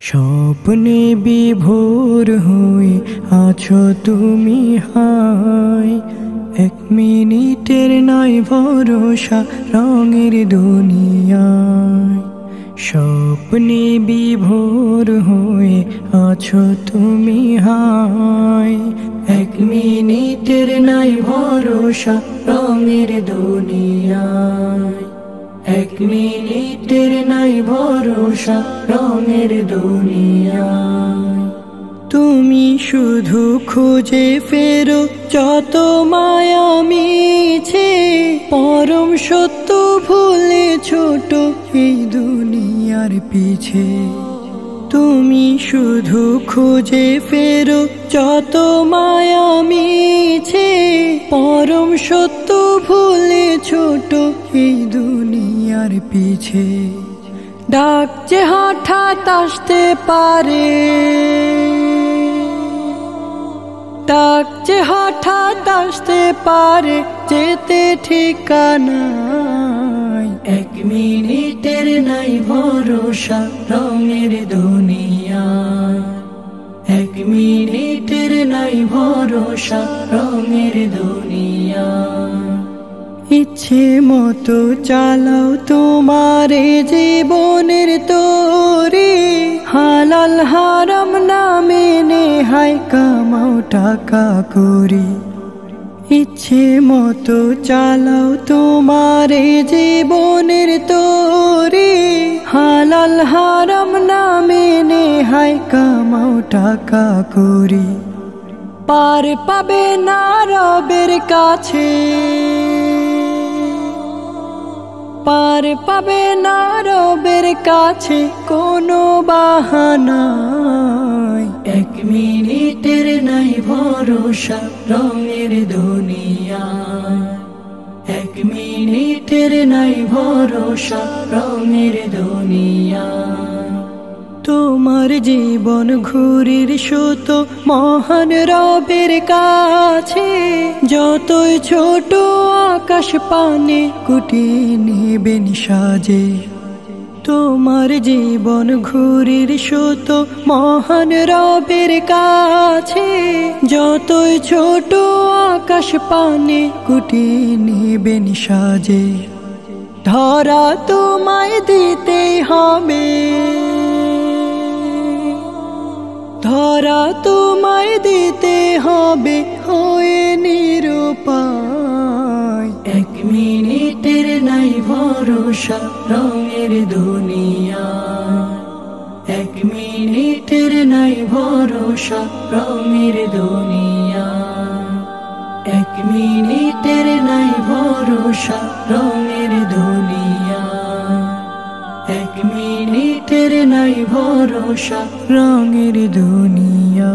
স্বপ্নে বিভোর হয়ে আছো তুমি হায়, এক মিনিটের নাই ভরসা রঙের দুনিয়ায়। স্বপ্নে বিভোর হয়ে আছো তুমি হায়, এক মিনিটের নাই ভরসা রঙের দুনিয়ায়। এক মিনিটের নাই ভরসা রঙের দুনিয়ায়। তুমি শুধু খুঁজে ফেরো যত মায়া মিছে, পরম সত্য ভুলে ছোট এই দুনিয়ার পিছে। তুমি শুধু খুঁজে ফেরো যত মায়া মিছে, পরম সত্য ভুলে ছোট এই দুনিয়ার পিছে। ডাক যে হঠাৎ আসতে পারে, ডাক যে হঠাৎ আসতে পারে, যেতে ঠিকানায়। এক মিনিটের নাই ভরসা রঙের দুনিয়ায়। এক মিনিটের নাই ভরসা রঙের দুনিয়ায়। ইচ্ছে মতো চালাও তোমারে জীবনের তরি, হালাল হারাম না মেনে হায় কামাও টাকা করি। ইচ্ছে মতো চালাও তোমারে জীবনের তরি, হালাল হারাম না মেনে হায় কামাও টাকা করি। পার পাবে না রবের কাছে, পার পাবে না রবের কাছে কোনো বাহানায়। এক মিনিটের নাই ভরসা রঙের দুনিয়ায়। এক মিনিটের নাই ভরসা রঙের দুনিয়ায়। তোমার জীবন ঘুরির সুতো মহান রবের কাছে, যতই ছোট আকাশ পানে কুটিয়ে নেবেন সাজে। তোমার জীবন ঘুরির সুতো মহান রবের কাছে, যতই ছোট আকাশ পানে কুটিয়ে নেবেন সাজে। ধরা তোমায় দিতে হবে, ধরা তোমায় দিতে হবে হয়ে নিরুপায়। এক মিনিটের নাই ভরসা রঙের দুনিয়ায়। এক মিনিটের নাই ভরসা রঙের দুনিয়ায়। এক মিনিটের নাই ভরসা রঙের দুনিয়ায়। এক মিনিটের নাই ভরসা রঙের দুনিয়া।